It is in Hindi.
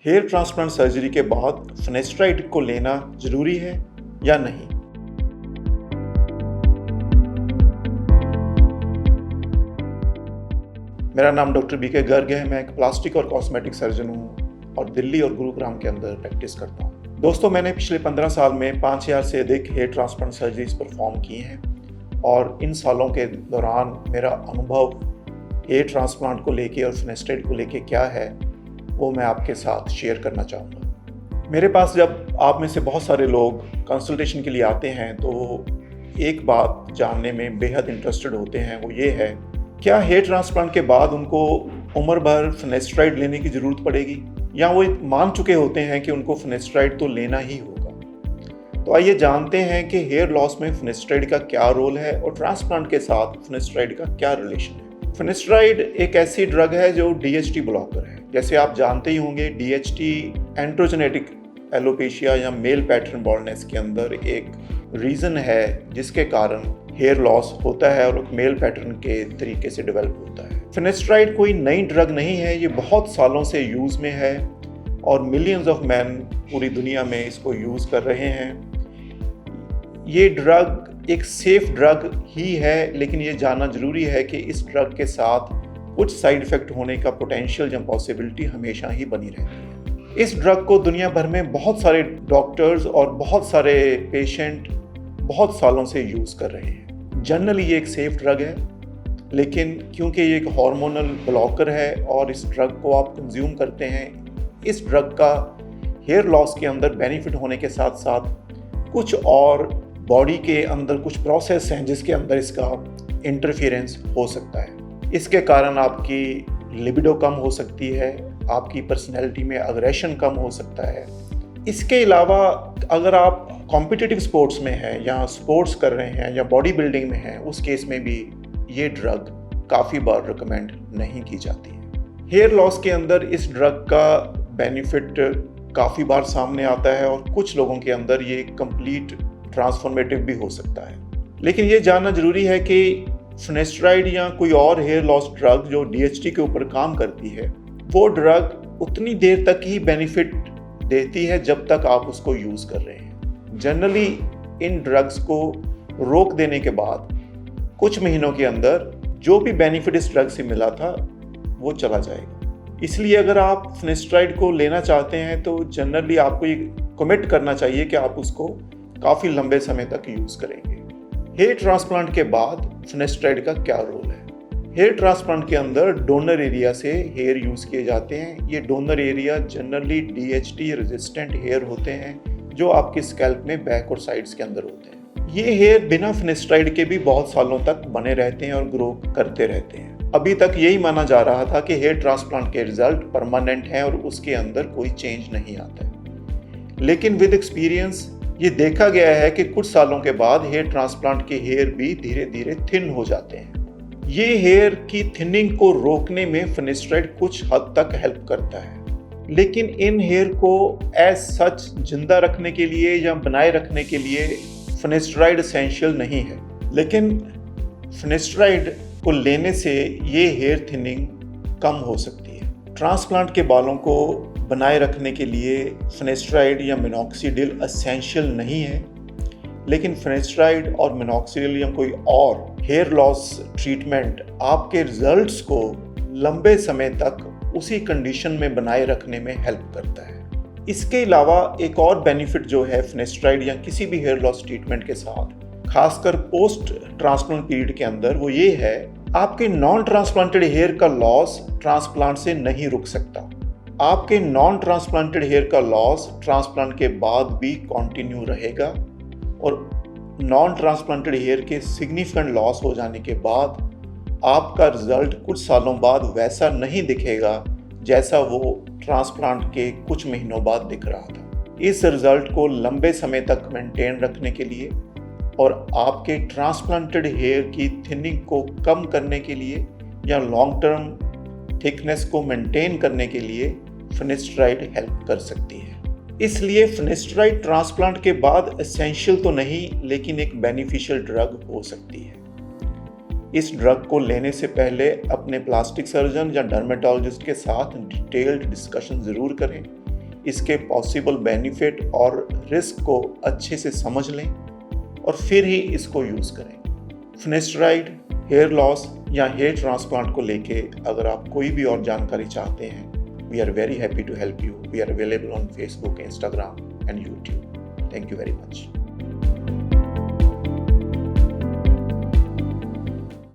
हेयर ट्रांसप्लांट सर्जरी के बाद फिनेस्ट्राइड को लेना जरूरी है या नहीं। मेरा नाम डॉक्टर बीके गर्ग है। मैं एक प्लास्टिक और कॉस्मेटिक सर्जन हूँ और दिल्ली और गुरुग्राम के अंदर प्रैक्टिस करता हूँ। दोस्तों, मैंने पिछले 15 साल में 5000 से अधिक हेयर ट्रांसप्लांट सर्जरीज परफॉर्म की हैं और इन सालों के दौरान मेरा अनुभव हेयर ट्रांसप्लांट को लेके और फिनेस्ट्राइड को लेके क्या है वो मैं आपके साथ शेयर करना चाहूँगा। मेरे पास जब आप में से बहुत सारे लोग कंसल्टेशन के लिए आते हैं तो एक बात जानने में बेहद इंटरेस्टेड होते हैं, वो ये है क्या हेयर ट्रांसप्लांट के बाद उनको उम्र भर फिनेस्ट्राइड लेने की ज़रूरत पड़ेगी, या वो मान चुके होते हैं कि उनको फिनेस्ट्राइड तो लेना ही होगा। तो आइए जानते हैं कि हेयर लॉस में फिनेस्ट्राइड का क्या रोल है और ट्रांसप्लांट के साथ फिनेस्ट्राइड का क्या रिलेशन है। फिनेस्ट्राइड एक ऐसी ड्रग है जो DHT ब्लॉकर है। जैसे आप जानते ही होंगे, DHT एंड्रोजेनेटिक एलोपेशिया या मेल पैटर्न बॉल्डनेस के अंदर एक रीज़न है जिसके कारण हेयर लॉस होता है और मेल पैटर्न के तरीके से डेवलप होता है। फिनेस्ट्राइड कोई नई ड्रग नहीं है, ये बहुत सालों से यूज़ में है और मिलियंस ऑफ मैन पूरी दुनिया में इसको यूज़ कर रहे हैं। ये ड्रग एक सेफ ड्रग ही है, लेकिन ये जानना ज़रूरी है कि इस ड्रग के साथ कुछ साइड इफ़ेक्ट होने का पोटेंशियल या पॉसिबिलिटी हमेशा ही बनी रहती है। इस ड्रग को दुनिया भर में बहुत सारे डॉक्टर्स और बहुत सारे पेशेंट बहुत सालों से यूज़ कर रहे हैं। जनरली ये एक सेफ ड्रग है, लेकिन क्योंकि ये एक हार्मोनल ब्लॉकर है और इस ड्रग को आप कंज्यूम करते हैं, इस ड्रग का हेयर लॉस के अंदर बेनिफिट होने के साथ साथ कुछ और बॉडी के अंदर कुछ प्रोसेस हैं जिसके अंदर इसका इंटरफेरेंस हो सकता है। इसके कारण आपकी लिबिडो कम हो सकती है, आपकी पर्सनैलिटी में अग्रेशन कम हो सकता है। इसके अलावा अगर आप कॉम्पिटिटिव स्पोर्ट्स में हैं या स्पोर्ट्स कर रहे हैं या बॉडी बिल्डिंग में हैं, उस केस में भी ये ड्रग काफ़ी बार रिकमेंड नहीं की जाती है। हेयर लॉस के अंदर इस ड्रग का बेनिफिट काफ़ी बार सामने आता है और कुछ लोगों के अंदर ये कंप्लीट ट्रांसफॉर्मेटिव भी हो सकता है। लेकिन ये जानना ज़रूरी है कि फिनेस्ट्राइड या कोई और हेयर लॉस ड्रग जो DHT के ऊपर काम करती है, वो ड्रग उतनी देर तक ही बेनिफिट देती है जब तक आप उसको यूज़ कर रहे हैं। जनरली इन ड्रग्स को रोक देने के बाद कुछ महीनों के अंदर जो भी बेनिफिट इस ड्रग से मिला था वो चला जाएगा। इसलिए अगर आप फिनेस्ट्राइड को लेना चाहते हैं तो जनरली आपको ये कमिट करना चाहिए कि आप उसको काफ़ी लंबे समय तक यूज़ करेंगे। हेयर ट्रांसप्लांट के बाद फिनेस्ट्राइड का क्या रोल है? हेयर ट्रांसप्लांट के अंदर डोनर एरिया से हेयर यूज़ किए जाते हैं। ये donor area generally DHT resistant hair होते हैं जो आपके स्कैल्प में बैक और साइड्स के अंदर होते हैं। ये हेयर बिना फिनेस्ट्राइड के भी बहुत सालों तक बने रहते हैं और ग्रो करते रहते हैं। अभी तक यही माना जा रहा था कि हेयर ट्रांसप्लांट के रिजल्ट परमानेंट हैं और उसके अंदर कोई चेंज नहीं आता है। लेकिन विद एक्सपीरियंस ये देखा गया है कि कुछ सालों के बाद हेयर ट्रांसप्लांट के हेयर भी धीरे धीरे थिन हो जाते हैं। ये हेयर की थिनिंग को रोकने में फिनेस्ट्राइड कुछ हद तक हेल्प करता है, लेकिन इन हेयर को एज सच जिंदा रखने के लिए या बनाए रखने के लिए फिनेस्ट्राइड एसेंशियल नहीं है। लेकिन फिनेस्ट्राइड को लेने से ये हेयर थिनिंग कम हो सकती है। ट्रांसप्लांट के बालों को बनाए रखने के लिए फिनेस्ट्राइड या मिनॉक्सिडिल एसेंशियल नहीं है, लेकिन फिनेस्ट्राइड और मिनॉक्सिडिल या कोई और हेयर लॉस ट्रीटमेंट आपके रिजल्ट्स को लंबे समय तक उसी कंडीशन में बनाए रखने में हेल्प करता है। इसके अलावा एक और बेनिफिट जो है फिनेस्ट्राइड या किसी भी हेयर लॉस ट्रीटमेंट के साथ, खासकर पोस्ट ट्रांसप्लांट पीरियड के अंदर, वो ये है आपके नॉन ट्रांसप्लांटेड हेयर का लॉस ट्रांसप्लांट से नहीं रुक सकता। आपके नॉन ट्रांसप्लांटेड हेयर का लॉस ट्रांसप्लांट के बाद भी कंटिन्यू रहेगा और नॉन ट्रांसप्लांटेड हेयर के सिग्निफिकेंट लॉस हो जाने के बाद आपका रिजल्ट कुछ सालों बाद वैसा नहीं दिखेगा जैसा वो ट्रांसप्लांट के कुछ महीनों बाद दिख रहा था। इस रिजल्ट को लंबे समय तक मेंटेन रखने के लिए और आपके ट्रांसप्लांटेड हेयर की थिनिंग को कम करने के लिए या लॉन्ग टर्म थिकनेस को मेंटेन करने के लिए फिनेस्ट्राइड हेल्प कर सकती है। इसलिए फिनेस्ट्राइड ट्रांसप्लांट के बाद एसेंशियल तो नहीं, लेकिन एक बेनिफिशियल ड्रग हो सकती है। इस ड्रग को लेने से पहले अपने प्लास्टिक सर्जन या डर्मेटोलॉजिस्ट के साथ डिटेल्ड डिस्कशन ज़रूर करें इसके पॉसिबल बेनिफिट और रिस्क को अच्छे से समझ लें और फिर ही इसको यूज़ करें। फिनेस्ट्राइड, हेयर लॉस या हेयर ट्रांसप्लांट को लेके अगर आप कोई भी और जानकारी चाहते हैं, we are very happy to help you. We are available on Facebook, Instagram and YouTube. Thank you very much.